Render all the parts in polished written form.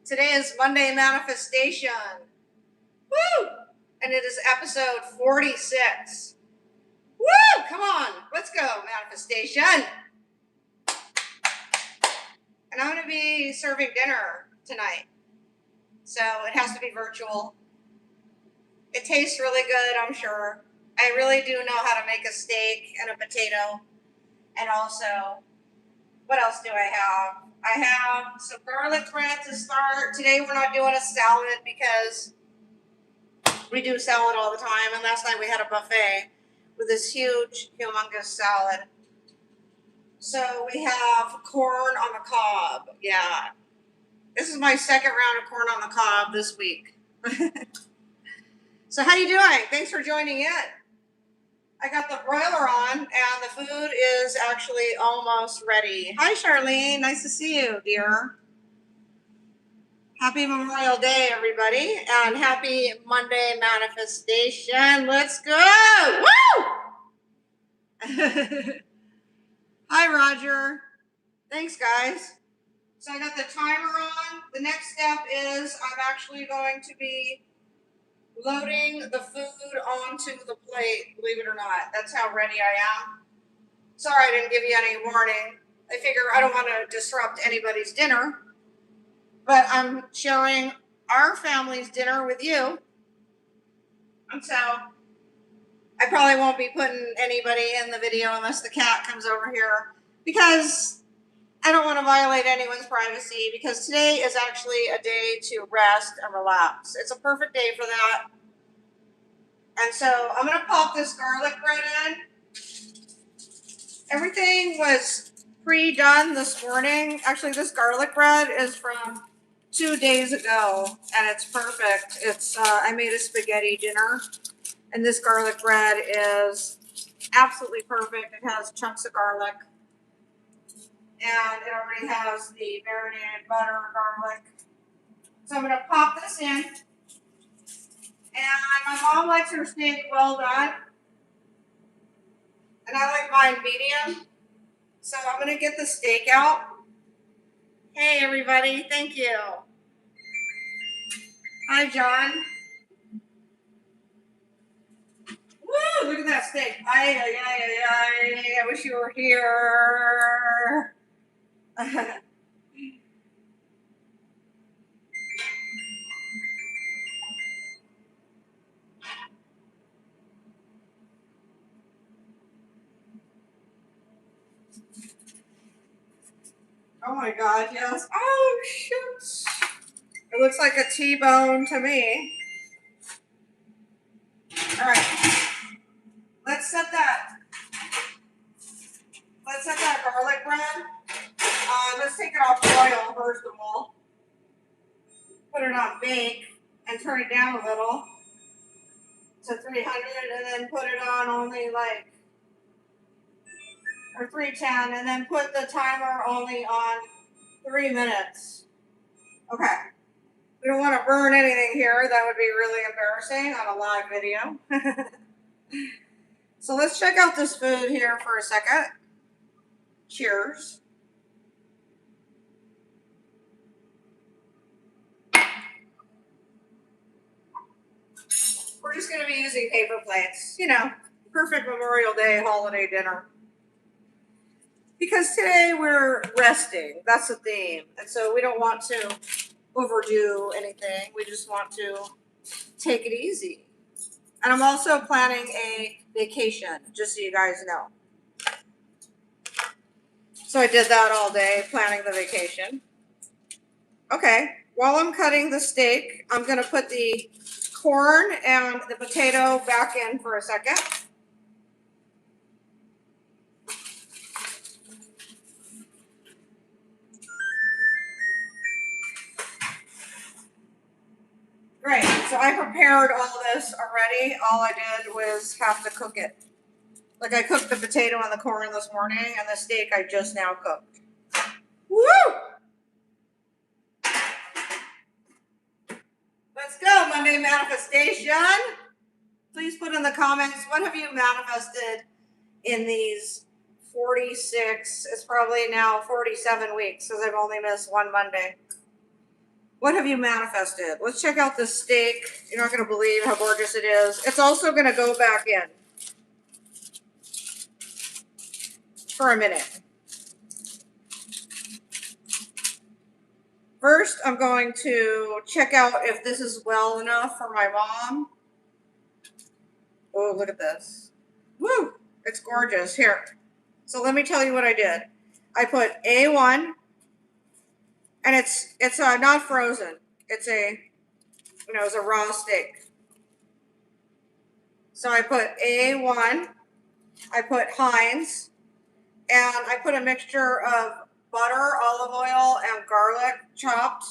Today is Monday Manifestation. Woo! And it is episode 46. Woo! Come on, let's go, Manifestation. And I'm going to be serving dinner tonight. So it has to be virtual. It tastes really good, I'm sure. I really do know how to make a steak and a potato. And also, what else do I have? I have some garlic bread to start. Today we're not doing a salad because we do salad all the time. And last night we had a buffet with this huge, humongous salad. So we have corn on the cob. Yeah. This is my second round of corn on the cob this week. So how you doing? Thanks for joining in. I got the broiler on and the food is actually almost ready. Hi, Charlene. Nice to see you, dear. Happy Memorial Day, everybody, and happy Monday Manifestation. Let's go. Woo! Hi, Roger. Thanks, guys. So I got the timer on. The next step is I'm actually going to be loading the food onto the plate, believe it or not. That's how ready I am. Sorry I didn't give you any warning. I figure I don't want to disrupt anybody's dinner, but I'm sharing our family's dinner with you. And so I probably won't be putting anybody in the video unless the cat comes over here because I don't want to violate anyone's privacy because today is actually a day to rest and relax. It's a perfect day for that. And so I'm going to pop this garlic bread in. Everything was pre-done this morning. Actually, this garlic bread is from 2 days ago, and it's perfect. It's I made a spaghetti dinner, and this garlic bread is absolutely perfect. It has chunks of garlic, and it already has the marinated butter, garlic. So I'm going to pop this in. And my mom likes her steak well done. And I like mine medium. So I'm going to get the steak out. Hey, everybody. Thank you. Hi, John. Woo, look at that steak. I wish you were here. Oh my God, yes. Oh, shoot. It looks like a T-bone to me. All right. Let's set that garlic bread. Let's take it off boil first of all. Put it on bake and turn it down a little to 300 and then put it on only or 310 and then put the timer only on 3 minutes. Okay. We don't want to burn anything here. That would be really embarrassing on a live video. So let's check out this food here for a second. Cheers. We're just going to be using paper plates. You know, perfect Memorial Day holiday dinner. Because today we're resting. That's the theme. And so we don't want to overdo anything. We just want to take it easy. And I'm also planning a vacation, just so you guys know. So I did that all day, planning the vacation. Okay, while I'm cutting the steak, I'm going to put the corn and the potato back in for a second. Great, so I prepared all this already. All I did was have to cook it. Like I cooked the potato and the corn this morning, and the steak I just now cooked. Woo! Let's go, Monday Manifestation. Please put in the comments, what have you manifested in these 46, it's probably now 47 weeks, because I've only missed one Monday. What have you manifested? Let's check out this steak. You're not going to believe how gorgeous it is. It's also going to go back in for a minute. First, I'm going to check out if this is well enough for my mom. Oh, look at this. Woo! It's gorgeous. Here. So let me tell you what I did. I put A1, and it's not frozen. It's it's a raw steak. So I put A1, I put Heinz, and I put a mixture of butter, olive oil, and garlic chopped,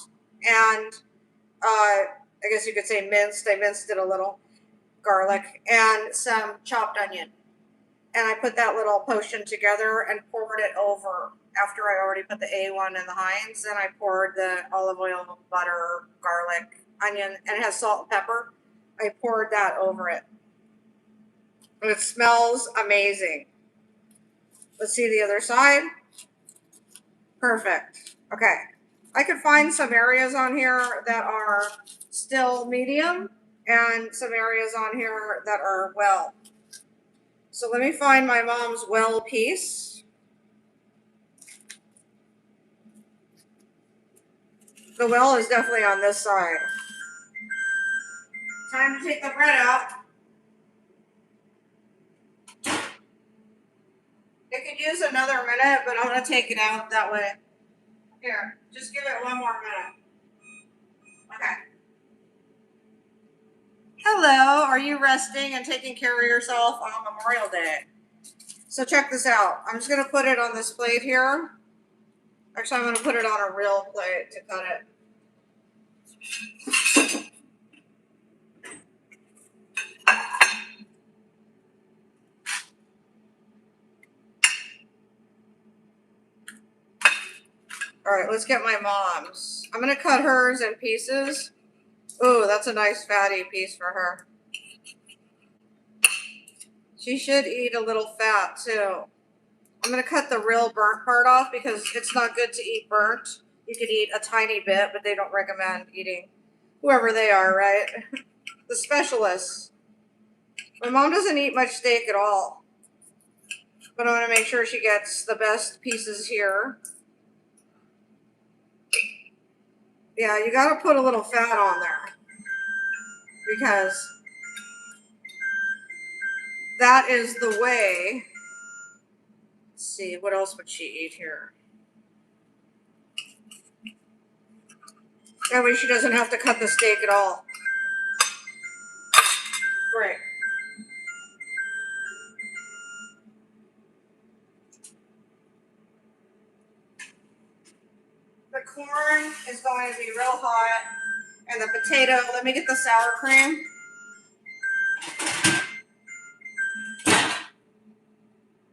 and I guess you could say minced. I minced it a little, garlic, and some chopped onion. And I put that little potion together and poured it over after I already put the A1 and the Heinz. Then I poured the olive oil, butter, garlic, onion, and it has salt and pepper. I poured that over it. And it smells amazing. Let's see the other side. Perfect. Okay. I could find some areas on here that are still medium and some areas on here that are well. So let me find my mom's well piece. The well is definitely on this side. Time to take the bread out. It could use another minute, but I'm going to take it out that way. Here, just give it one more minute. Okay. Hello, are you resting and taking care of yourself on Memorial Day? So check this out. I'm just going to put it on this plate here. Actually, I'm going to put it on a real plate to cut it. All right, let's get my mom's. I'm going to cut hers in pieces. Ooh, that's a nice fatty piece for her. She should eat a little fat too. I'm going to cut the real burnt part off because it's not good to eat burnt. You could eat a tiny bit, but they don't recommend eating whoever they are, right? The specialists. My mom doesn't eat much steak at all, but I'm going to make sure she gets the best pieces here. Yeah, you got to put a little fat on there because that is the way. Let's see, what else would she eat here? That way she doesn't have to cut the steak at all. Great. The corn is going to be real hot, and the potato, let me get the sour cream.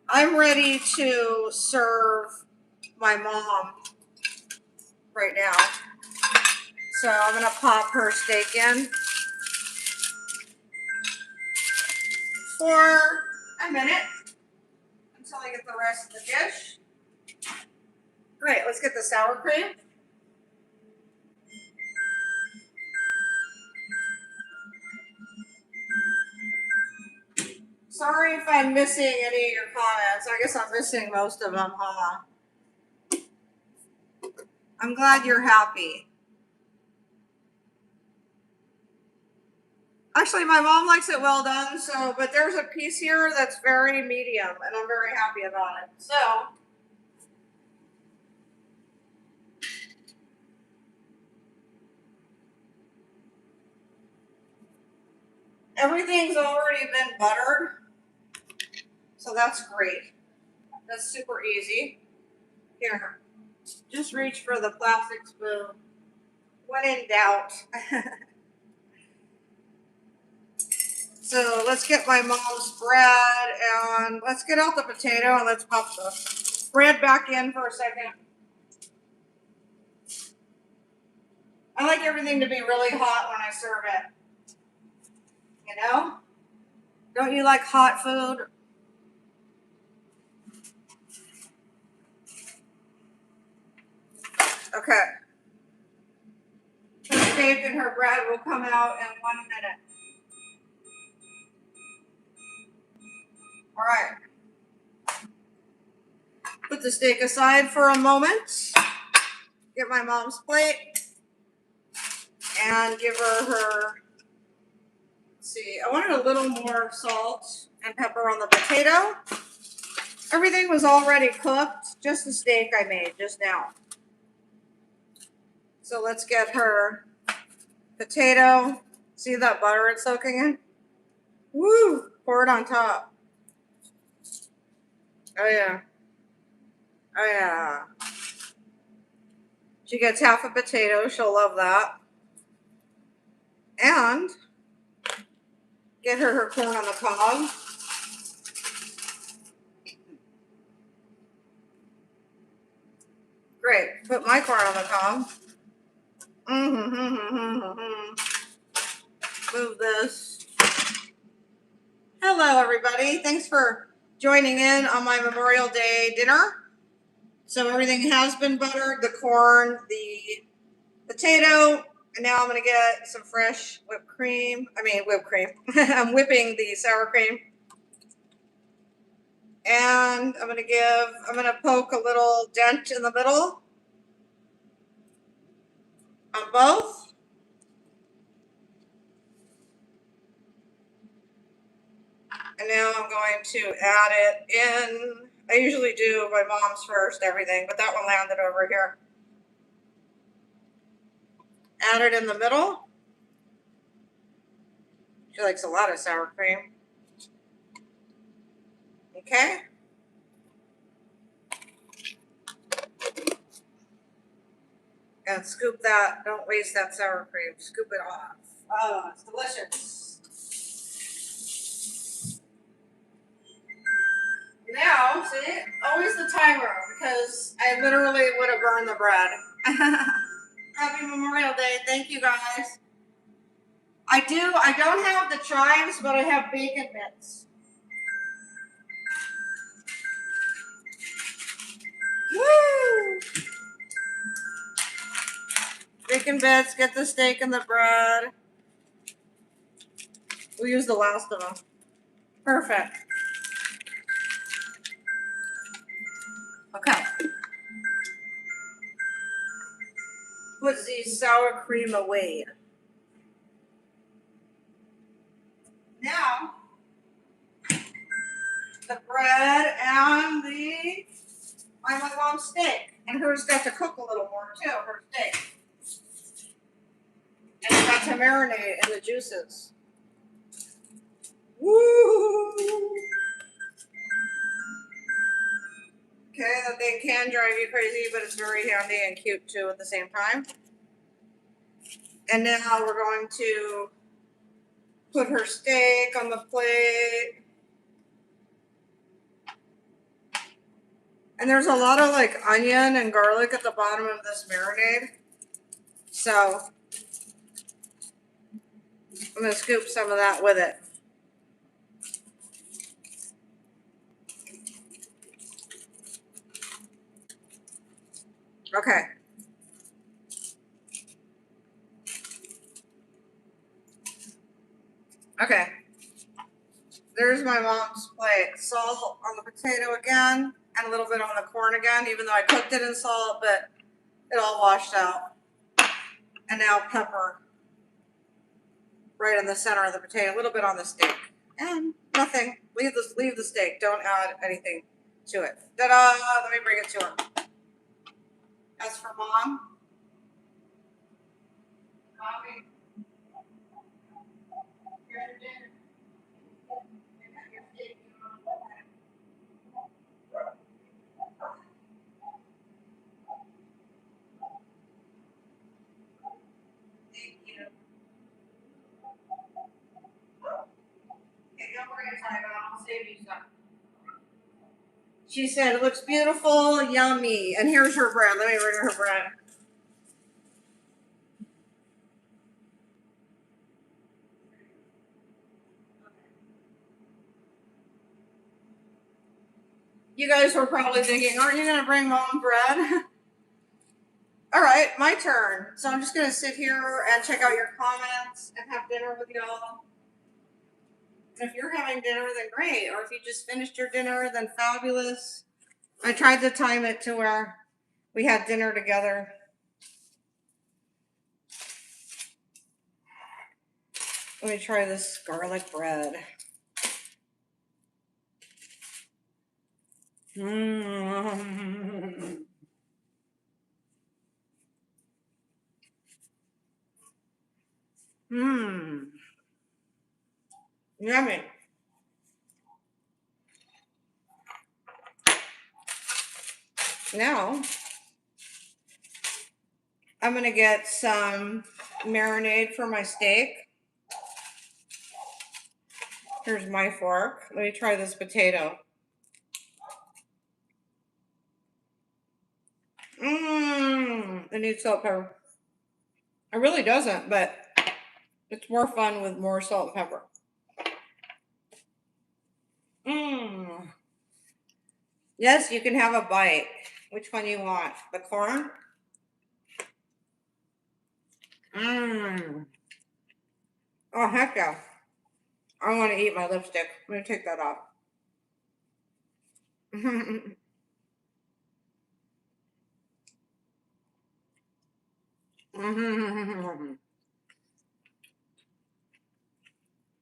I'm ready to serve my mom right now. So I'm going to pop her steak in for a minute until I get the rest of the dish. Great, let's get the sour cream. Sorry if I'm missing any of your comments. I guess I'm missing most of them, huh? I'm glad you're happy. Actually, my mom likes it well done, but there's a piece here that's very medium, and I'm very happy about it. So, everything's already been buttered, so that's great. That's super easy. Here, just reach for the plastic spoon. When in doubt. So let's get my mom's bread, and let's get out the potato, and let's pop the bread back in for a second. I like everything to be really hot when I serve it. You know? Don't you like hot food? Okay. steak and her bread will come out in 1 minute. All right. Put the steak aside for a moment. Get my mom's plate and give her, let's see, I wanted a little more salt and pepper on the potato. Everything was already cooked, just the steak I made just now. So let's get her potato. See that butter it's soaking in? Woo! Pour it on top. Oh yeah. Oh yeah. She gets half a potato. She'll love that. And get her corn on the cob. Great. Put my corn on the cob. Move this. Hello, everybody. Thanks for joining in on my Memorial Day dinner. So everything has been buttered, the corn, the potato, and now I'm going to get some fresh whipped cream. I'm whipping the sour cream. And I'm going to poke a little dent in the middle on both. And now I'm going to add it in. I usually do my mom's first, everything, but that one landed over here. Add it in the middle. She likes a lot of sour cream. Okay. And scoop that. Don't waste that sour cream. Scoop it off. Oh, it's delicious. Now, see, always the timer, because I literally would have burned the bread. Happy Memorial Day. Thank you, guys. I don't have the chives, but I have bacon bits. Woo! Bacon bits, get the steak and the bread. We'll use the last of them. Perfect. Okay. Put the sour cream away. Now, the bread and my mom's steak. And hers got to cook a little more too, her steak. And it got to marinate in the juices. Woo! Okay, that thing can drive you crazy, but it's very handy and cute too at the same time. And now we're going to put her steak on the plate. And there's a lot of like onion and garlic at the bottom of this marinade. So I'm going to scoop some of that with it. Okay. Okay. There's my mom's plate. Salt on the potato again, and a little bit on the corn again, even though I cooked it in salt, but it all washed out. And now pepper right in the center of the potato, a little bit on the steak. And nothing. Leave the steak. Don't add anything to it. Ta-da! Let me bring it to her. As for mom, Mommy, here's your dinner. Thank you. Okay, don't worry, I'll save you some. She said, it looks beautiful, yummy. And here's her bread. Let me bring her bread. You guys were probably thinking, aren't you going to bring mom bread? All right. right, my turn. So I'm just gonna sit here and check out your comments and have dinner with y'all. And if you're having dinner, then great. Or if you just finished your dinner, then fabulous. I tried to time it to where we had dinner together. Let me try this garlic bread. Mmm. Mmm. Yummy. Now, I'm going to get some marinade for my steak. Here's my fork. Let me try this potato. Mmm. It needs salt and pepper. It really doesn't, but it's more fun with more salt and pepper. Mmm. Yes, you can have a bite. Which one you want? The corn? Mmm. Oh, heck yeah. I want to eat my lipstick. I'm going to take that off.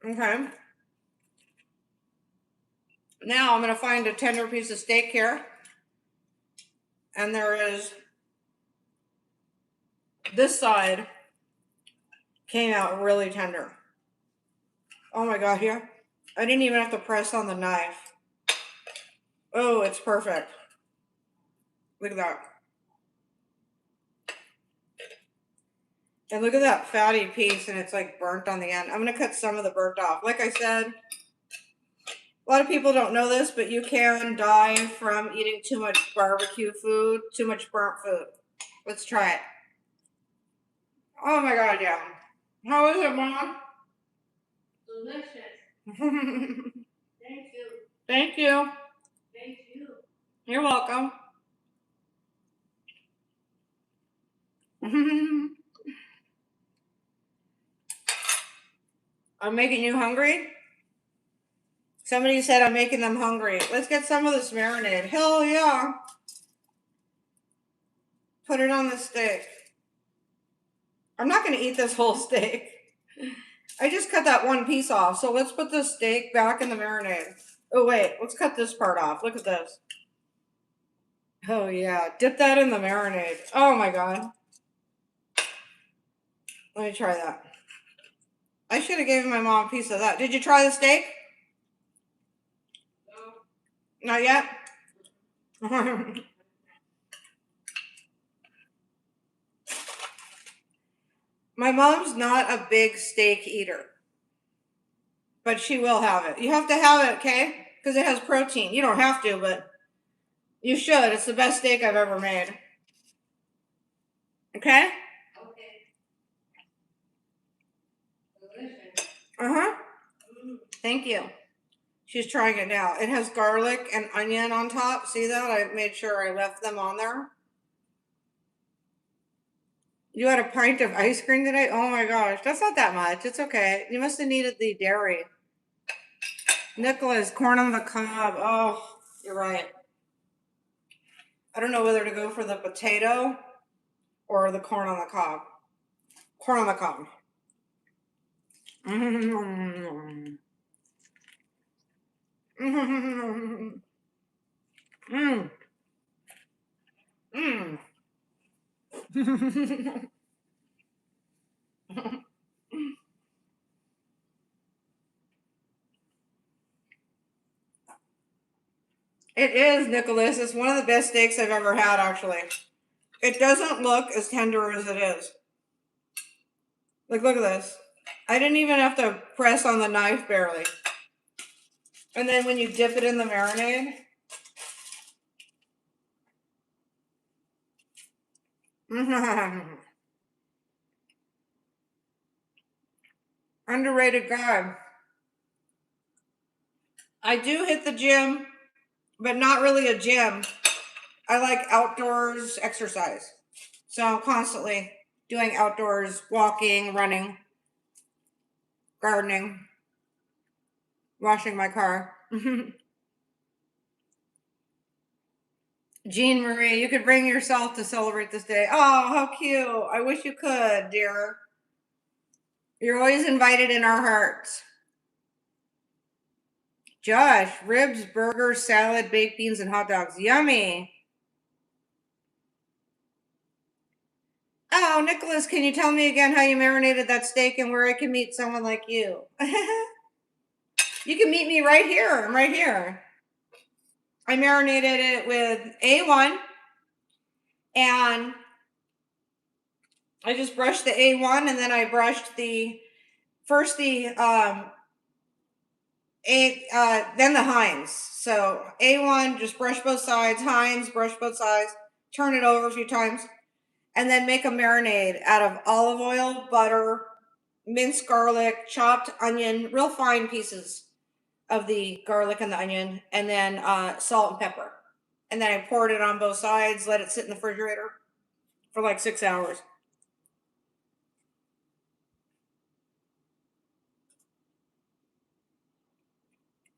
Okay. Now I'm going to find a tender piece of steak here. And there is, this side came out really tender. Oh my God, here. I didn't even have to press on the knife. Oh, it's perfect. Look at that. And look at that fatty piece, and it's like burnt on the end. I'm going to cut some of the burnt off. Like I said, a lot of people don't know this, but you can die from eating too much barbecue food, too much burnt food. Let's try it. Oh my God, yeah. How is it, Mom? Delicious. Thank you. Thank you. Thank you. You're welcome. I'm making you hungry? Somebody said I'm making them hungry. Let's get some of this marinade. Hell yeah. Put it on the steak. I'm not going to eat this whole steak. I just cut that one piece off. So let's put the steak back in the marinade. Oh, wait. Let's cut this part off. Look at this. Oh, yeah. Dip that in the marinade. Oh, my God. Let me try that. I should have given my mom a piece of that. Did you try the steak? No. Not yet? My mom's not a big steak eater, but she will have it. You have to have it, okay? Because it has protein. You don't have to, but you should. It's the best steak I've ever made. Okay? Okay. Delicious. Uh-huh. Thank you. She's trying it now. It has garlic and onion on top. See that? I made sure I left them on there. You had a pint of ice cream today? Oh my gosh. That's not that much. It's okay. You must have needed the dairy. Nicholas, corn on the cob. Oh, you're right. I don't know whether to go for the potato or the corn on the cob. Corn on the cob. Mm. Mm. Mm. Mm. It is, Nicholas. It's one of the best steaks I've ever had, actually. It doesn't look as tender as it is. Like, look at this. I didn't even have to press on the knife, barely. And then when you dip it in the marinade, underrated guy. I do hit the gym, but not really a gym. I like outdoors exercise. So constantly doing outdoors, walking, running, gardening, washing my car. Jean Marie, you could bring yourself to celebrate this day. Oh, how cute. I wish you could, dear. You're always invited in our hearts. Josh, ribs, burgers, salad, baked beans, and hot dogs. Yummy. Oh, Nicholas, can you tell me again how you marinated that steak and where I can meet someone like you? You can meet me right here. I'm right here. I marinated it with A1 and I just brushed the A1 and then I brushed then the Heinz. So A1, just brush both sides. Heinz, brush both sides. Turn it over a few times. And then make a marinade out of olive oil, butter, minced garlic, chopped onion, real fine pieces of the garlic and the onion, and then salt and pepper. And then I poured it on both sides, let it sit in the refrigerator for like 6 hours.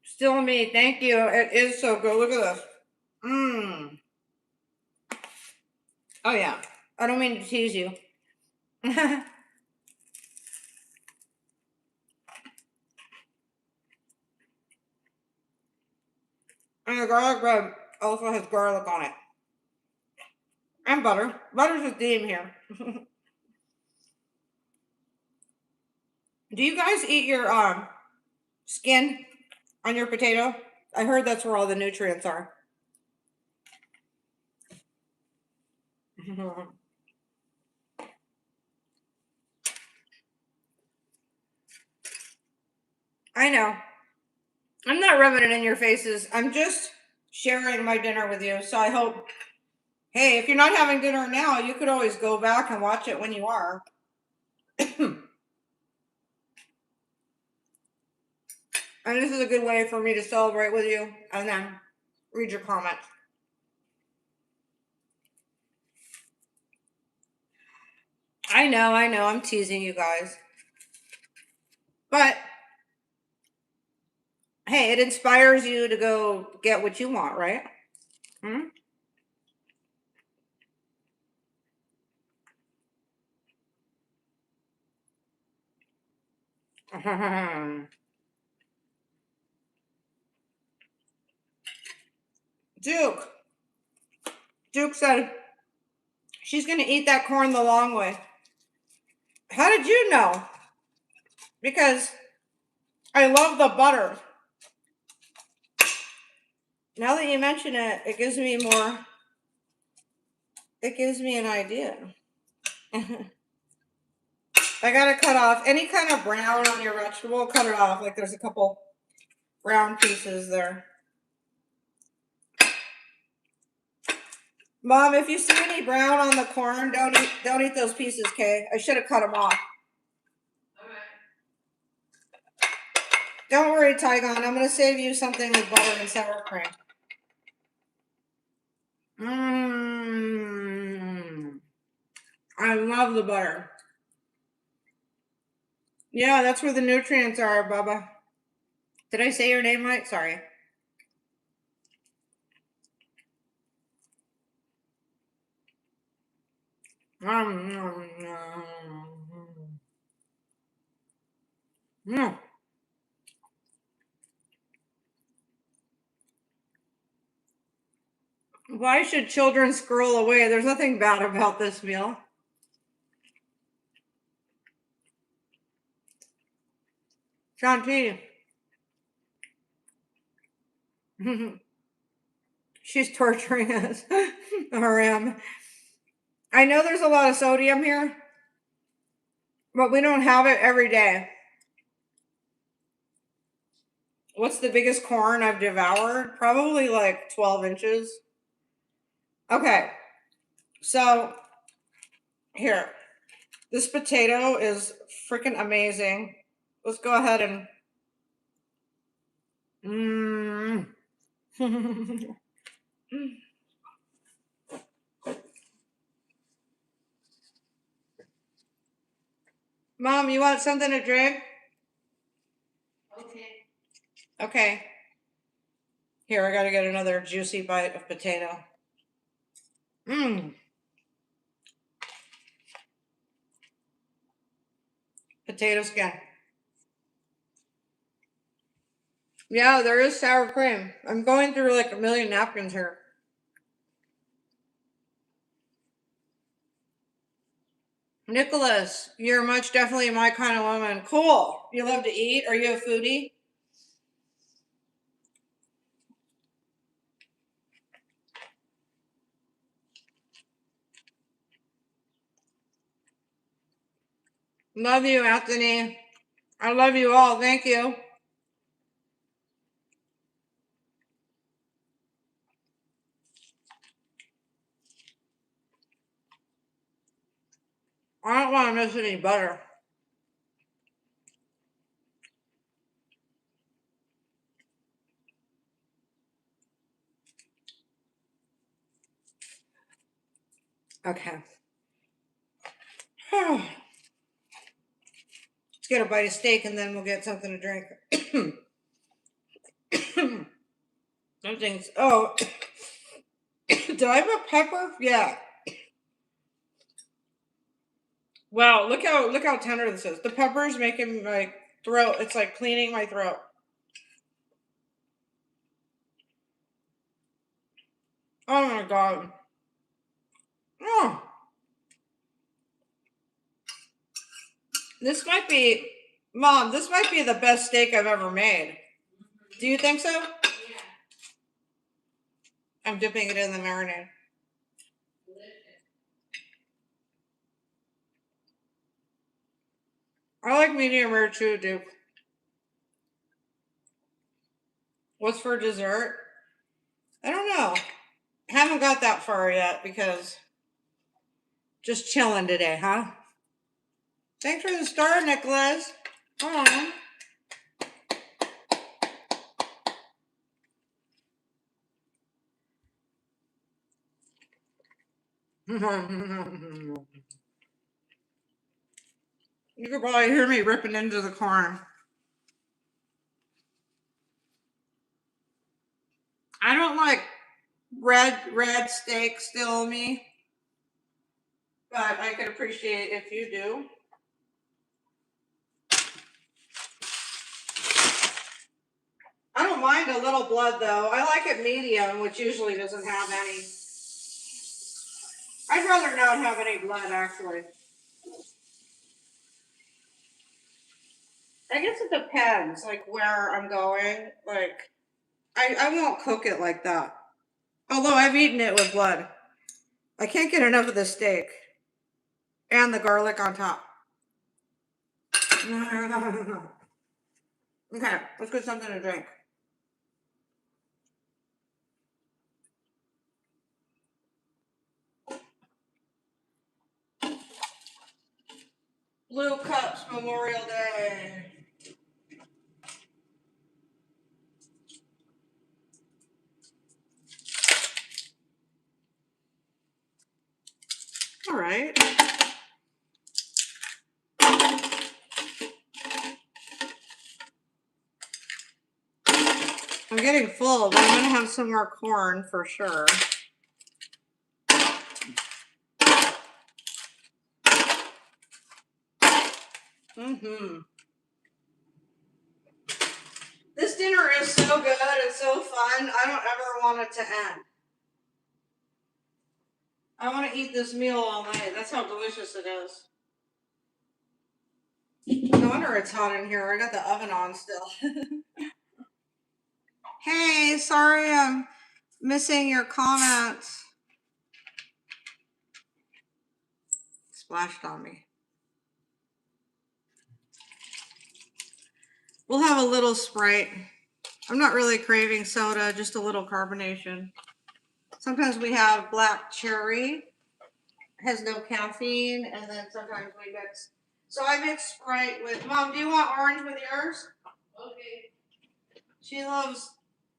Still me, thank you. It is so good. Look at this. Mmm. Oh yeah. I don't mean to tease you. And the garlic bread also has garlic on it. And butter. Butter's a theme here. Do you guys eat your skin on your potato? I heard that's where all the nutrients are. I know. I'm not rubbing it in your faces. I'm just sharing my dinner with you. So I hope, hey, if you're not having dinner now, you could always go back and watch it when you are. And this is a good way for me to celebrate with you and then read your comments. I know. I'm teasing you guys. But hey, it inspires you to go get what you want, right? Hmm? Duke. Duke said she's going to eat that corn the long way. How did you know? Because I love the butter. Now that you mention it, it gives me an idea. I gotta cut off any kind of brown on your vegetable, cut it off. Like there's a couple brown pieces there. Mom, if you see any brown on the corn, don't eat those pieces, okay? I should have cut them off. Don't worry, Tygon. I'm gonna save you something with butter and sour cream. Mmm. I love the butter. Yeah, that's where the nutrients are, Bubba. Did I say your name right? Sorry. Mm. Why should children scroll away? There's nothing bad about this meal. Shanti. She's torturing us. RM. I know there's a lot of sodium here, but we don't have it every day. What's the biggest corn I've devoured? Probably like 12 inches. Okay, so here, this potato is freaking amazing. Let's go ahead and Mom, you want something to drink? Okay. Okay. Here, I gotta get another juicy bite of potato. Mmm. Potato skin. Yeah, there is sour cream. I'm going through like a million napkins here. Nicholas, you're much definitely my kind of woman. Cool. You love to eat? Are you a foodie? Love you, Anthony. I love you all. Thank you. I don't want to miss any butter. Okay. Let's get a bite of steak and then we'll get something to drink. Something's. Oh. Do I have a pepper? Yeah. Wow, look how tender this is. The pepper is making my throat. It's like cleaning my throat. Oh my god. Oh. This might be, Mom, this might be the best steak I've ever made. Do you think so? Yeah. I'm dipping it in the marinade. Delicious. I like medium rare too, Duke. What's for dessert? I don't know. I haven't got that far yet because just chilling today, huh? Thanks for the star, Nicholas. Aww. You could probably hear me ripping into the corn. I don't like red steak still me, but I could appreciate if you do. I don't mind a little blood though. I like it medium, which usually doesn't have any. I'd rather not have any blood actually. I guess it depends, like where I'm going. Like, I won't cook it like that. Although I've eaten it with blood. I can't get enough of the steak and the garlic on top. Okay, let's get something to drink. Blue Cups Memorial Day. All right. I'm getting full, but I'm gonna have some more corn for sure. This dinner is so good and so fun. I don't ever want it to end. I want to eat this meal all night. That's how delicious it is. No wonder it's hot in here. I got the oven on still. Hey, sorry I'm missing your comments. Splashed on me. We'll have a little Sprite. I'm not really craving soda, just a little carbonation. Sometimes we have black cherry, has no caffeine, and then sometimes we mix. So I mix Sprite with, Mom, do you want orange with yours? Okay. She loves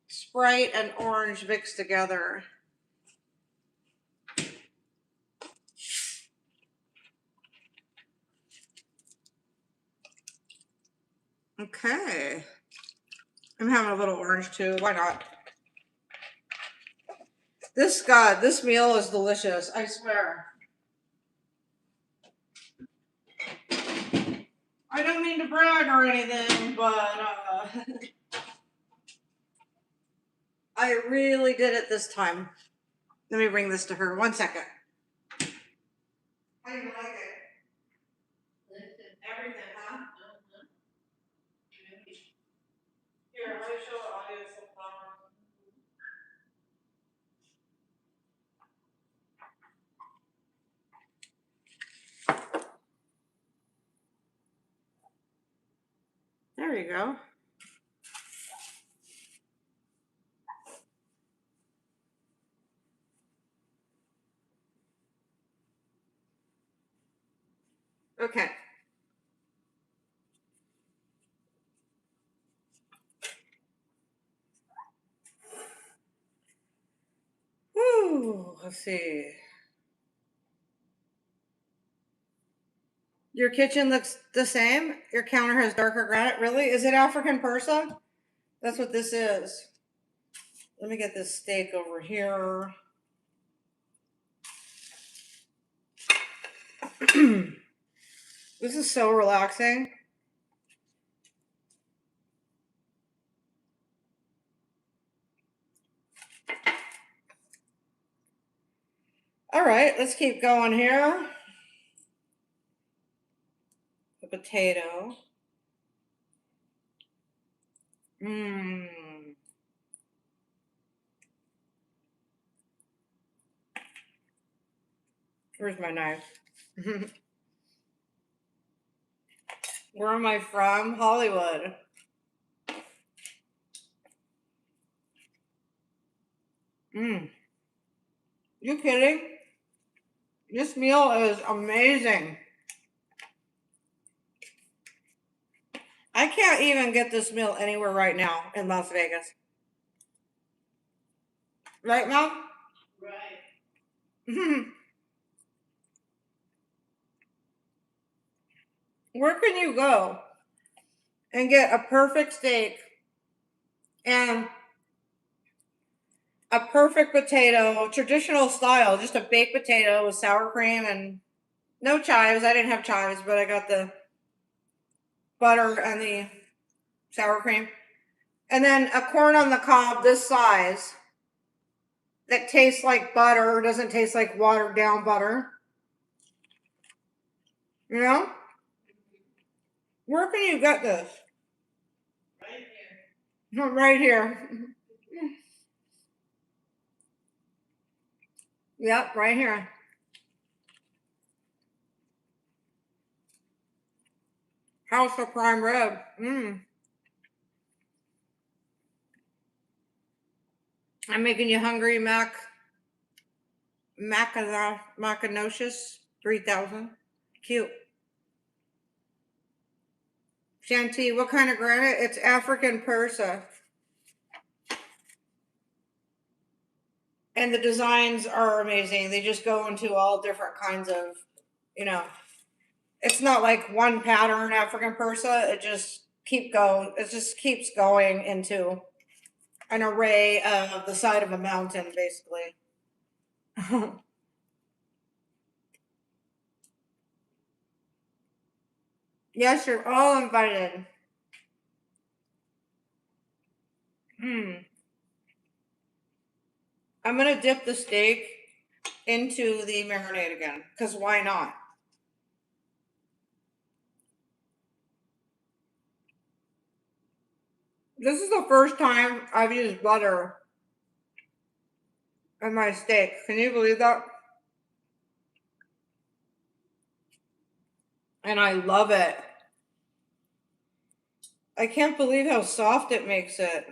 Sprite and orange mixed together. Okay. I'm having a little orange too. Why not? This meal is delicious. I swear. I don't mean to brag or anything, but I really did it this time. Let me bring this to her. 1 second. How do you like it? Listen. Everything, huh? Uh-huh. Here, let me show the audience some flowers. There you go. Okay. Woo, let's see. Your kitchen looks the same. Your counter has darker granite. Really? Is it African Persa? That's what this is. Let me get this steak over here. This is so relaxing. All right, let's keep going here. The potato. Mmm. Where's my knife? Where am I from? Hollywood. Mmm. You kidding? This meal is amazing. I can't even get this meal anywhere right now in Las Vegas. Right, Mom? Right. Where can you go and get a perfect steak and a perfect potato, traditional style, just a baked potato with sour cream and no chives. I didn't have chives, but I got the butter and the sour cream. And then a corn on the cob this size that tastes like butter, doesn't taste like watered down butter. You know? Where can you get this? Right here. Right here. Yep, right here. House of prime rib. I'm making you hungry, Macanocious 3000. Cute. Shanti, what kind of granite? It's African Persa. And the designs are amazing. They just go into all different kinds of, you know, it's not like one pattern African Persa. It just keeps going into an array of the side of a mountain, basically. Yes, you're all invited. I'm gonna dip the steak into the marinade again, because why not? This is the first time I've used butter in my steak. Can you believe that? And I love it. I can't believe how soft it makes it.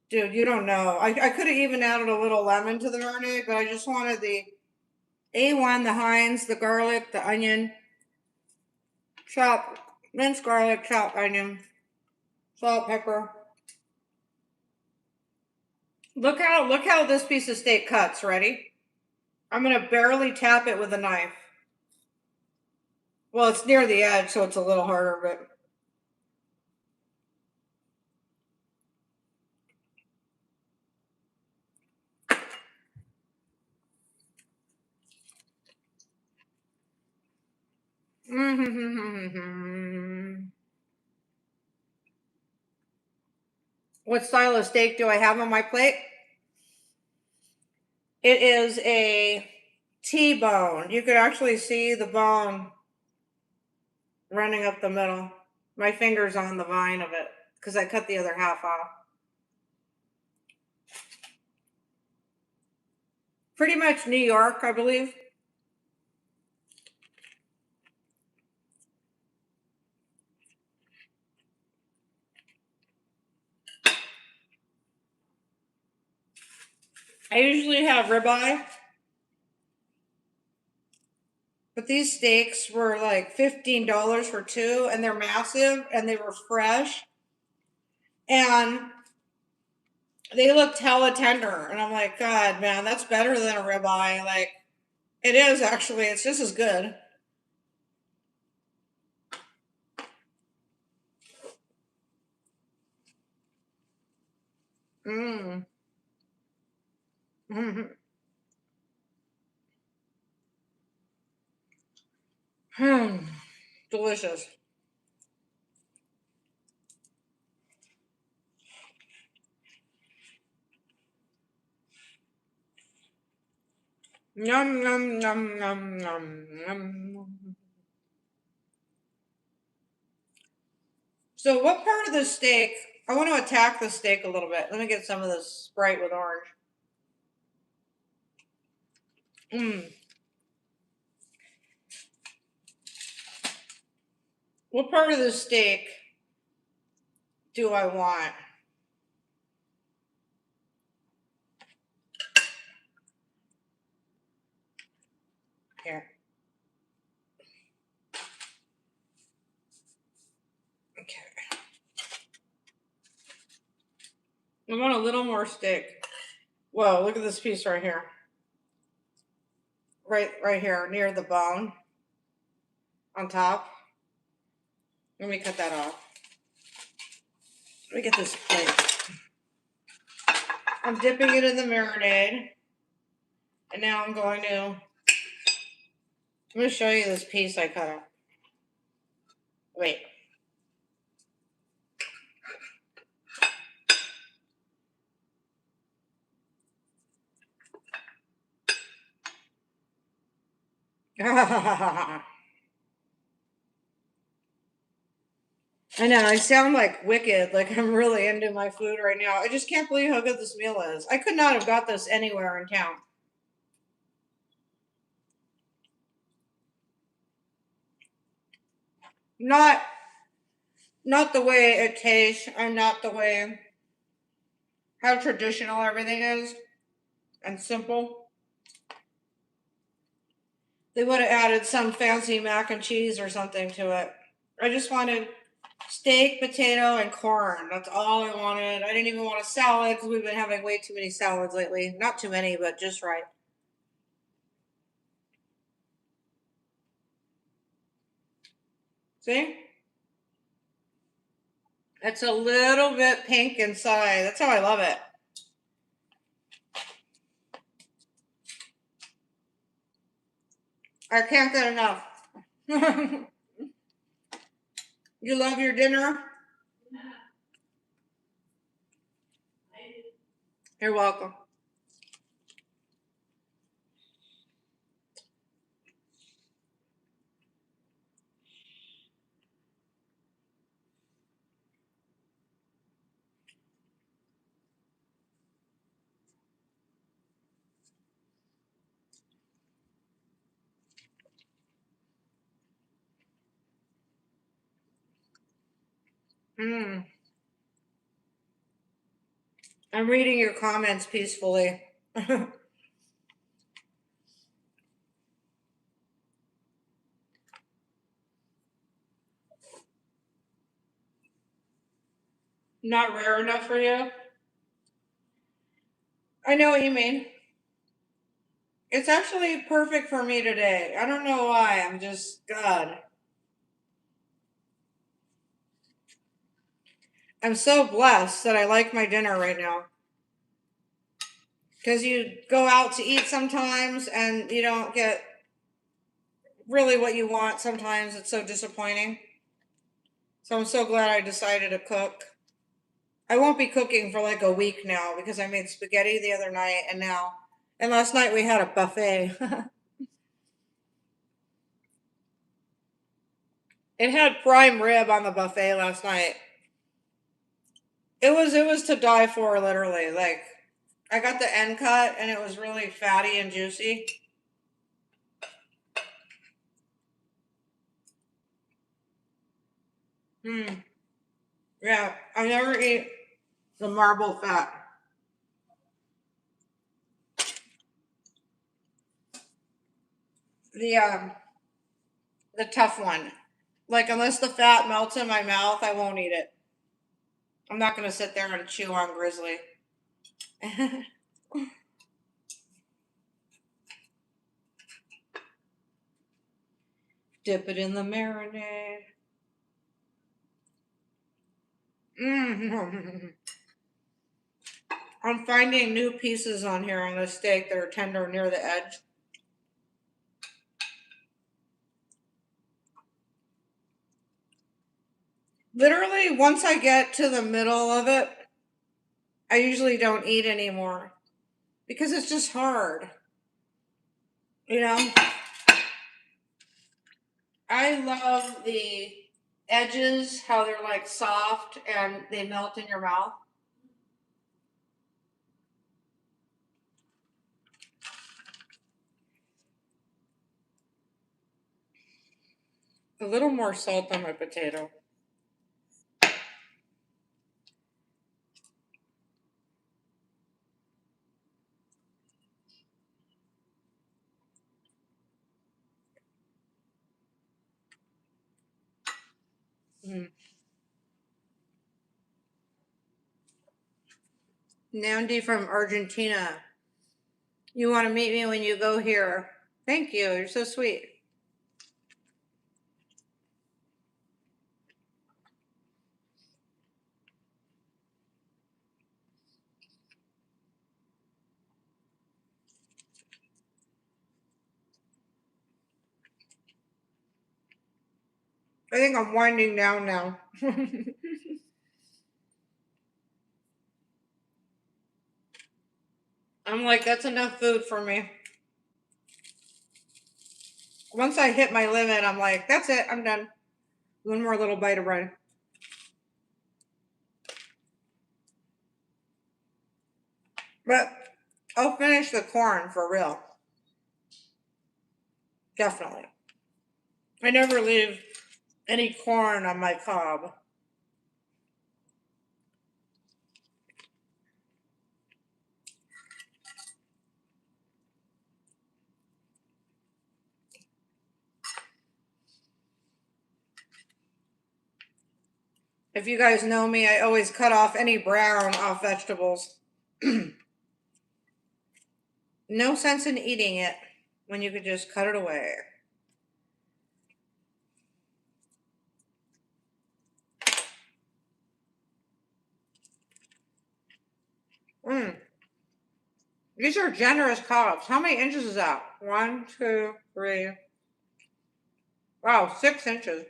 Dude, you don't know. I could have even added a little lemon to the marinade, but I just wanted the A1, the Heinz, the garlic, the onion, chop, minced garlic, chopped onion, salt, pepper. Look how this piece of steak cuts. Ready? I'm gonna barely tap it with a knife. Well, it's near the edge, so it's a little harder, but. What style of steak do I have on my plate? It is a T-bone. You could actually see the bone running up the middle. My finger's on the vine of it because I cut the other half off. Pretty much New York, I believe. I usually have ribeye, but these steaks were like $15 for two, and they're massive, and they were fresh, and they looked hella tender. And I'm like, God, man, that's better than a ribeye. Like, it is actually. It's just as good. Mmm. Delicious. Yum, yum, yum, yum, yum, yum. So what part of the steak, I want to attack the steak a little bit. Let me get some of this Sprite with orange. What part of the steak do I want? Here. Okay. I want a little more steak. Whoa, look at this piece right here. Right here, near the bone. On top. Let me cut that off. Let me get this plate. I'm dipping it in the marinade. And now I'm going to show you this piece I cut up. Wait. I know, I sound like wicked, like I'm really into my food right now. I just can't believe how good this meal is. I could not have got this anywhere in town. Not the way it tastes, and not the way how traditional everything is and simple. They would have added some fancy mac and cheese or something to it. I just wanted steak, potato, and corn. That's all I wanted. I didn't even want a salad because we've been having way too many salads lately. Not too many, but just right. See? It's a little bit pink inside. That's how I love it. I can't get enough. You love your dinner? You're welcome. Mm. I'm reading your comments peacefully. Not rare enough for you? I know what you mean. It's actually perfect for me today. I don't know why. I'm just, God. I'm so blessed that I like my dinner right now. Because you go out to eat sometimes and you don't get really what you want sometimes. It's so disappointing. So I'm so glad I decided to cook. I won't be cooking for like a week now because I made spaghetti the other night and last night we had a buffet. It had prime rib on the buffet last night. It was to die for, literally. Like, I got the end cut and it was really fatty and juicy. Yeah, I never eat the marble fat. The the tough one. Like, unless the fat melts in my mouth, I won't eat it. I'm not gonna sit there and chew on grizzly. Dip it in the marinade. Mm. I'm finding new pieces on here on the steak that are tender near the edge. Literally, once I get to the middle of it, I usually don't eat anymore because it's just hard. You know, I love the edges, how they're like soft and they melt in your mouth. A little more salt on my potato. Mm. Nandi from Argentina. You want to meet me when you go here? Thank you. You're so sweet. I think I'm winding down now. I'm like, that's enough food for me. Once I hit my limit, I'm like, that's it. I'm done. One more little bite of bread. But I'll finish the corn for real. Definitely. I never leave any corn on my cob. If you guys know me, I always cut off any brown off vegetables. No sense in eating it when you could just cut it away. Mm. These are generous cobs. How many inches is that? 1, 2, 3. Wow, 6 inches.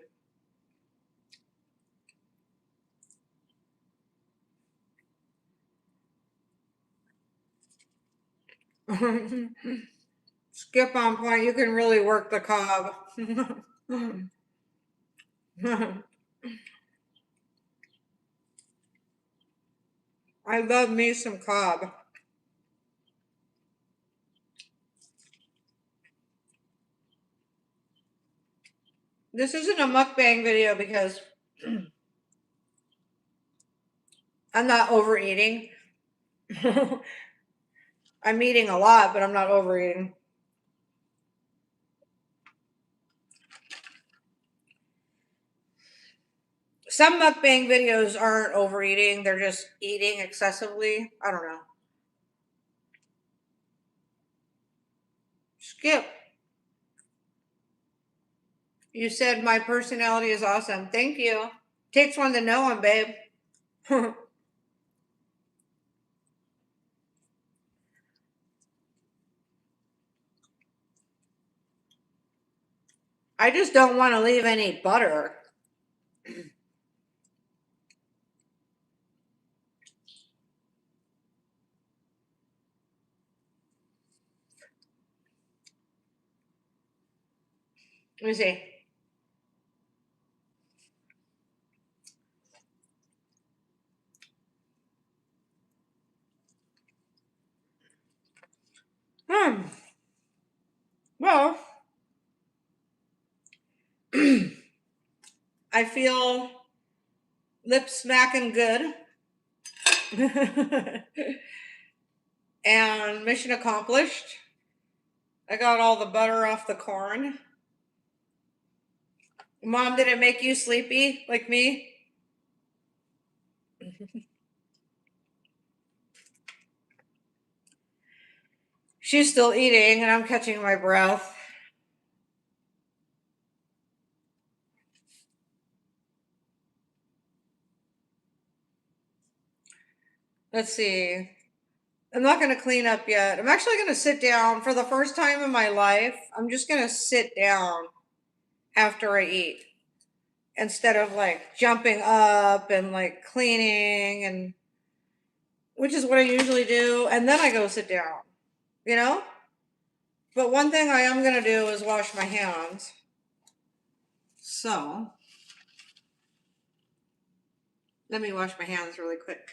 Skip on point. You can really work the cob. I love me some cob. This isn't a mukbang video because I'm not overeating. I'm eating a lot, but I'm not overeating. Some mukbang videos aren't overeating, they're just eating excessively. I don't know. Skip. You said my personality is awesome. Thank you. Takes one to know one, babe. I just don't want to leave any butter. Let me see. Well, I feel lip smacking good. And mission accomplished. I got all the butter off the corn. Mom, did it make you sleepy like me? She's still eating and I'm catching my breath. Let's see. I'm not going to clean up yet. I'm actually going to sit down for the first time in my life. I'm just going to sit down after I eat instead of like jumping up and like cleaning, and which is what I usually do. And then I go sit down, you know? But one thing I am going to do is wash my hands. So let me wash my hands really quick.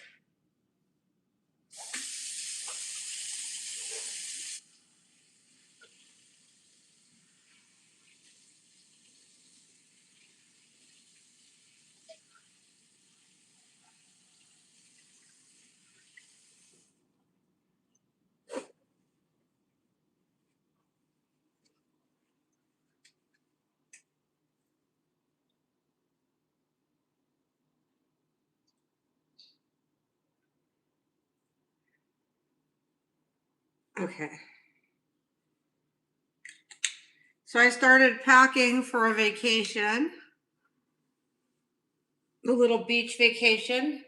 Okay. So I started packing for a vacation, a little beach vacation.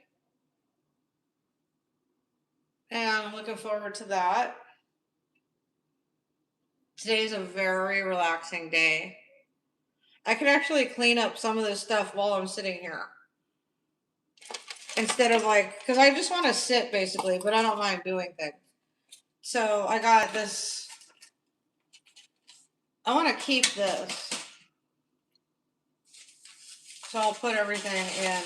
And I'm looking forward to that. Today's a very relaxing day. I could actually clean up some of this stuff while I'm sitting here. Instead of like, because I just want to sit basically, but I don't mind doing things. So I got this. I want to keep this. So I'll put everything in.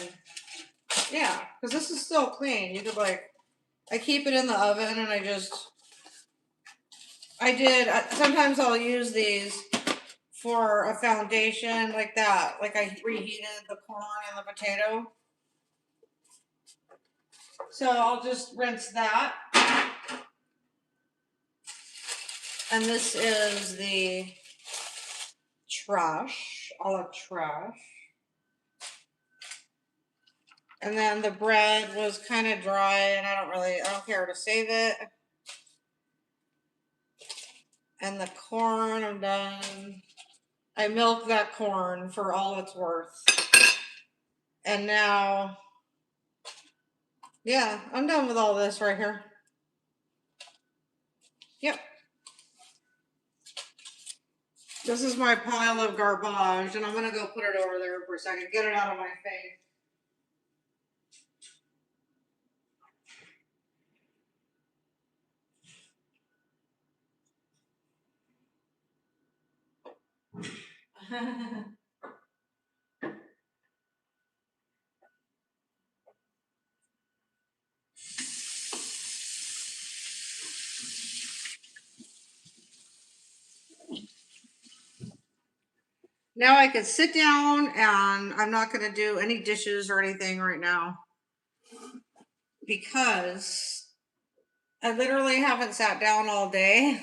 Yeah, because this is still clean. You could like, I keep it in the oven and sometimes I'll use these for a foundation like that. Like I reheated the corn and the potato. So I'll just rinse that. And this is the trash, olive trash. And then the bread was kind of dry and I don't care to save it. And the corn, I'm done. I milked that corn for all it's worth. And now, yeah, I'm done with all this right here. Yep. This is my pile of garbage, and I'm going to go put it over there for a second, get it out of my face. Now I can sit down, and I'm not going to do any dishes or anything right now because I literally haven't sat down all day,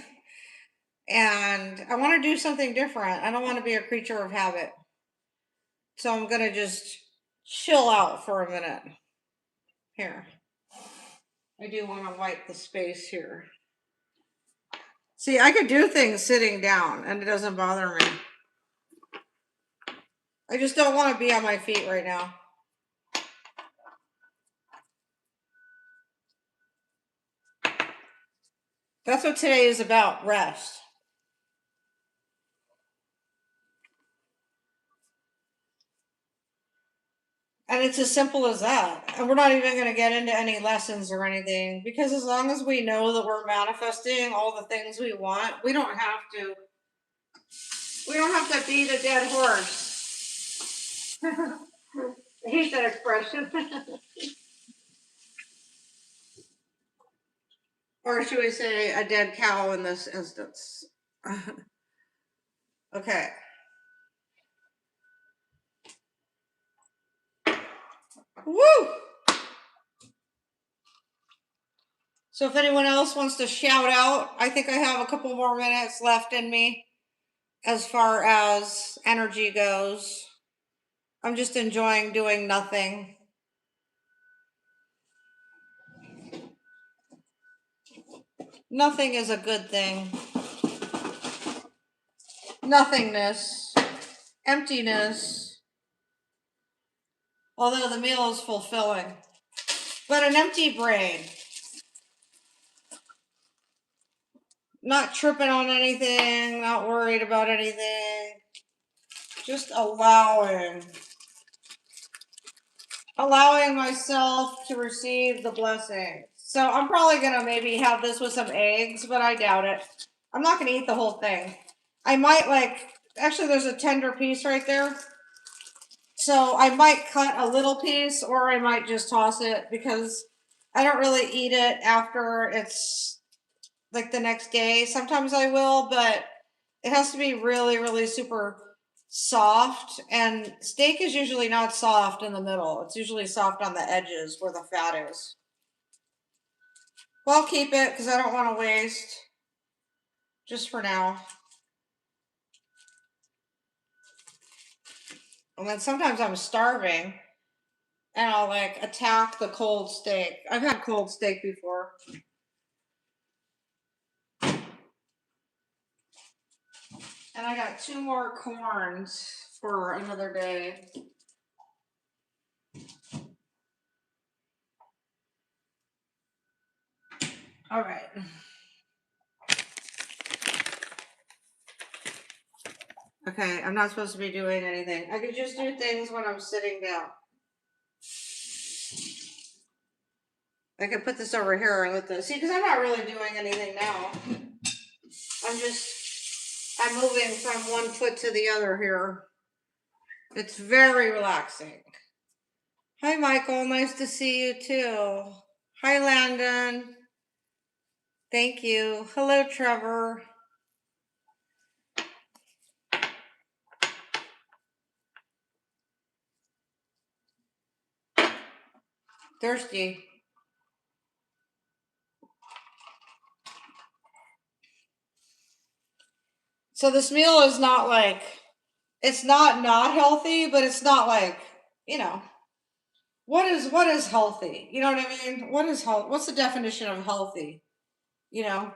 and I want to do something different. I don't want to be a creature of habit. So I'm going to just chill out for a minute. Here. I do want to wipe the space here. See, I could do things sitting down and it doesn't bother me. I just don't want to be on my feet right now. That's what today is about, rest. And it's as simple as that. And we're not even going to get into any lessons or anything, because as long as we know that we're manifesting all the things we want, we don't have to beat a dead horse. I hate that expression. Or should we say a dead cow in this instance? Okay. Woo! So if anyone else wants to shout out, I think I have a couple more minutes left in me as far as energy goes. I'm just enjoying doing nothing. Nothing is a good thing. Nothingness, emptiness, although the meal is fulfilling. But an empty brain, not tripping on anything, not worried about anything, just allowing myself to receive the blessing. So I'm probably gonna maybe have this with some eggs, but I doubt it. I'm not gonna eat the whole thing. I might actually there's a tender piece right there. So I might cut a little piece, or I might just toss it, because I don't really eat it after it's like the next day. Sometimes I will, but it has to be really, really super soft. And steak is usually not soft in the middle. It's usually soft on the edges where the fat is. Well, I'll keep it because I don't want to waste. Just for now. And then sometimes I'm starving and I'll like attack the cold steak. I've had cold steak before. And I got 2 more corns for another day. All right. Okay, I'm not supposed to be doing anything. I could just do things when I'm sitting down. I could put this over here and let this, see, because I'm not really doing anything now. I'm moving from one foot to the other here. It's very relaxing. Hi, Michael. Nice to see you too. Hi, Landon. Thank you. Hello, Trevor. Thirsty. So this meal is not like, it's not healthy, but it's not like, you know, what is healthy? You know what I mean? What is health? What's the definition of healthy? You know,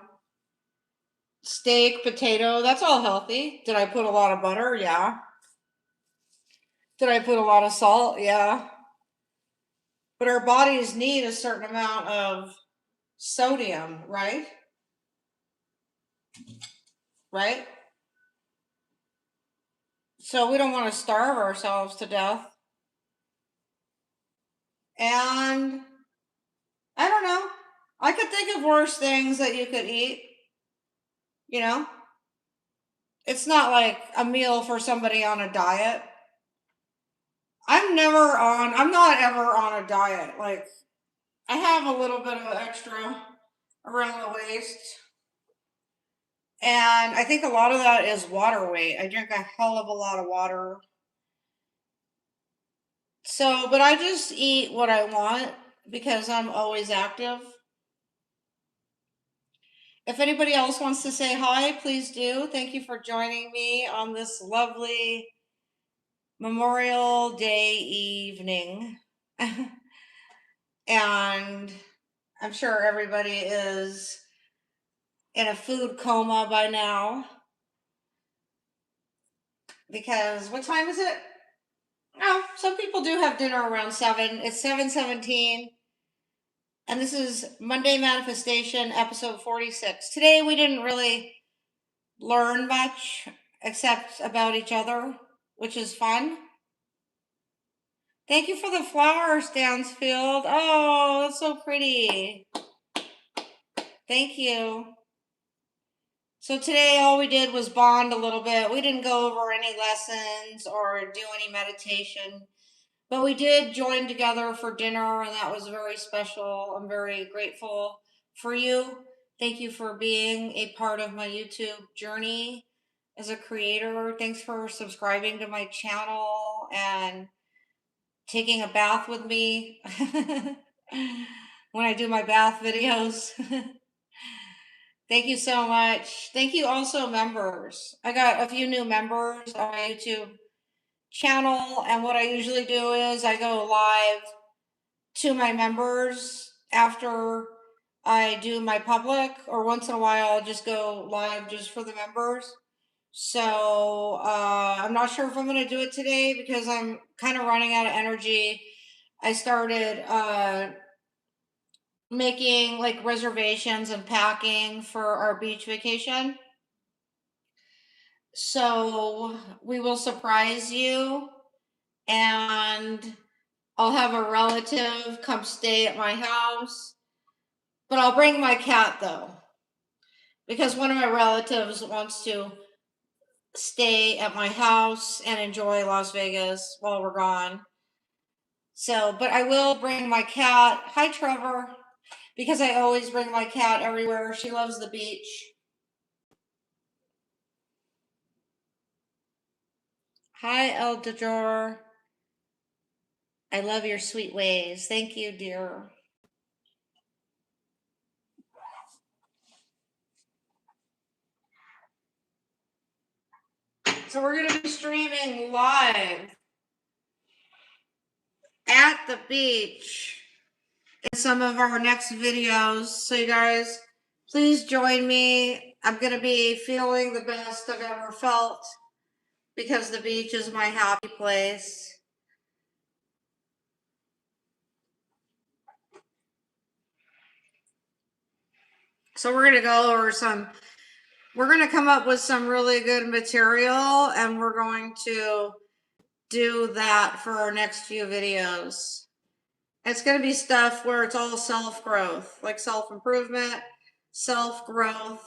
steak, potato, that's all healthy. Did I put a lot of butter? Yeah. Did I put a lot of salt? Yeah. But our bodies need a certain amount of sodium, right? Right? So we don't want to starve ourselves to death. And I don't know. I could think of worse things that you could eat. You know? It's not like a meal for somebody on a diet. I'm not ever on a diet. Like, I have a little bit of extra around the waist. And I think a lot of that is water weight. I drink a hell of a lot of water. So, but I just eat what I want because I'm always active. If anybody else wants to say hi, please do. Thank you for joining me on this lovely Memorial Day evening. And I'm sure everybody is in a food coma by now. Because what time is it? No, some people do have dinner around 7. It's 7:17. And this is Monday Manifestation, episode 46. Today we didn't really learn much except about each other, which is fun. Thank you for the flowers, Stansfield. Oh, that's so pretty. Thank you. So today all we did was bond a little bit. We didn't go over any lessons or do any meditation. But we did join together for dinner, and that was very special. I'm very grateful for you. Thank you for being a part of my YouTube journey as a creator. Thanks for subscribing to my channel and taking a bath with me when I do my bath videos. Thank you so much. Thank you also, members. I got a few new members on my YouTube channel, and what I usually do is I go live to my members after I do my public, or once in a while I'll just go live just for the members. So I'm not sure if I'm going to do it today because I'm kind of running out of energy. I started making like reservations and packing for our beach vacation. So we will surprise you, and I'll have a relative come stay at my house. But I'll bring my cat though, because one of my relatives wants to stay at my house and enjoy Las Vegas while we're gone. So, but I will bring my cat. Hi, Trevor. Because I always bring my cat everywhere. She loves the beach. Hi, Eldador. I love your sweet ways. Thank you, dear. So we're going to be streaming live at the beach in some of our next videos. So you guys, please join me. I'm going to be feeling the best I've ever felt because the beach is my happy place. So we're going to go over we're going to come up with some really good material, and we're going to do that for our next few videos. It's going to be stuff where it's all self-growth, like self-improvement, self-growth,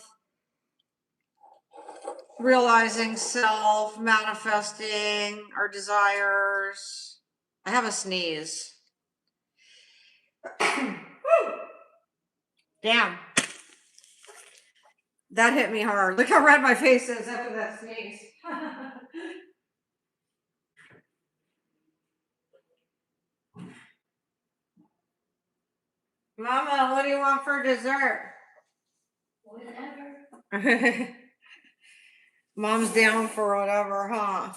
realizing self, manifesting our desires. I have a sneeze. Damn. That hit me hard. Look how red my face is after that sneeze. Mama, what do you want for dessert? Whatever. Mom's down for whatever, huh?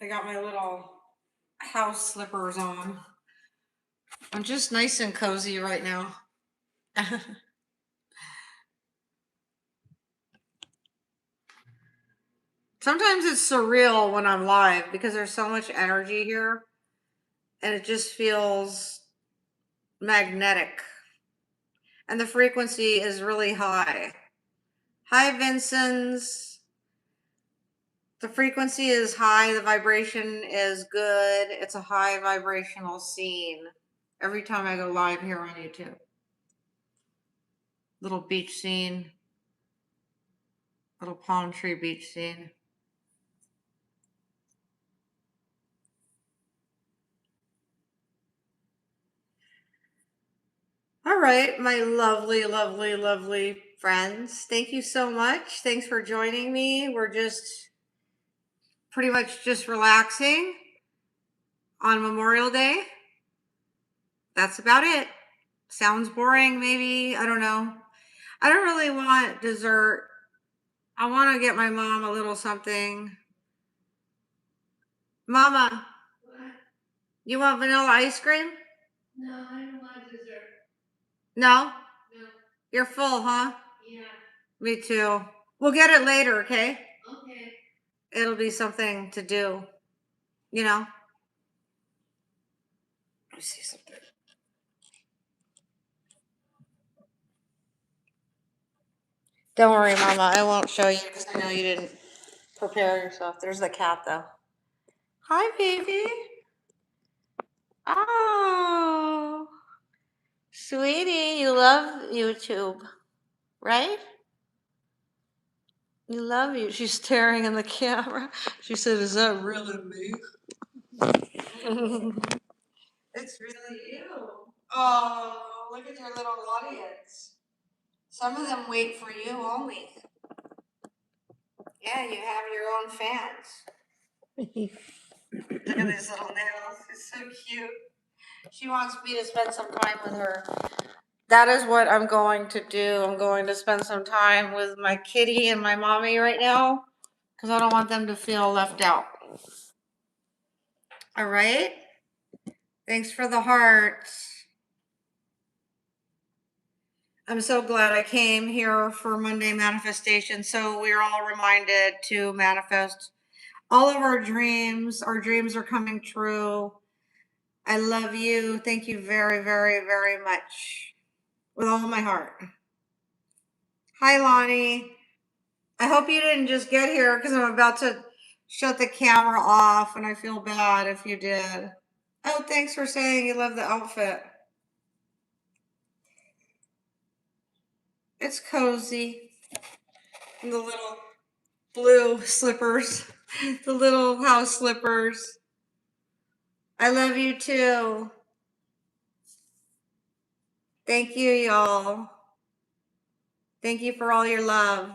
I got my little house slippers on. I'm just nice and cozy right now. Sometimes it's surreal when I'm live because there's so much energy here and it just feels magnetic. And the frequency is really high. Hi, Vincent's. The frequency is high, the vibration is good. It's a high vibrational scene every time I go live here on YouTube. Little beach scene, little palm tree beach scene. All right, my lovely, lovely, lovely friends. Thank you so much. Thanks for joining me. We're just pretty much just relaxing on Memorial Day. That's about it. Sounds boring, maybe. I don't know. I don't really want dessert. I want to get my mom a little something. Mama, What? you want vanilla ice cream? No, I don't want dessert. No? No. You're full, huh? Yeah. Me too. We'll get it later, okay? Okay. It'll be something to do, you know? me see something. Don't worry, Mama. I won't show you because I know you didn't prepare yourself. There's the cat, though. Hi, baby. Oh, sweetie, you love YouTube, right? You love you. She's staring in the camera. She said, "Is that really me?" It's really you. Oh, look at your little audience. Some of them wait for you only. Yeah, you have your own fans. Look at these little nails. It's so cute. She wants me to spend some time with her. That is what I'm going to do. I'm going to spend some time with my kitty and my mommy right now because I don't want them to feel left out. All right? Thanks for the hearts. I'm so glad I came here for Monday manifestation. So we're all reminded to manifest all of our dreams. Our dreams are coming true. I love you. Thank you very, very, very much with all my heart. Hi, Lonnie. I hope you didn't just get here because I'm about to shut the camera off and I feel bad if you did. Oh, thanks for saying you love the outfit. It's cozy. And the little blue slippers, the little house slippers. I love you too. Thank you, y'all. Thank you for all your love.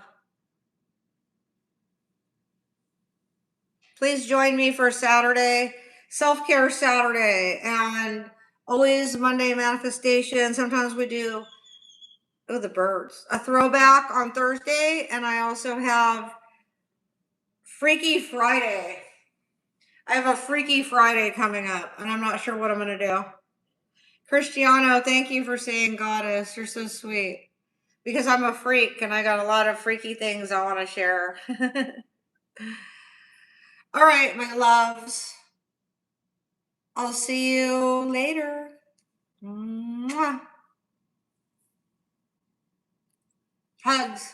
Please join me for Saturday, Self-Care Saturday, and always Monday manifestation. Sometimes we do, oh, the birds, a throwback on Thursday, and I also have Freaky Friday. I have a Freaky Friday coming up, and I'm not sure what I'm going to do. Cristiano, thank you for saying goddess. You're so sweet. Because I'm a freak, and I got a lot of freaky things I want to share. All right, my loves. I'll see you later. Mwah. Hugs.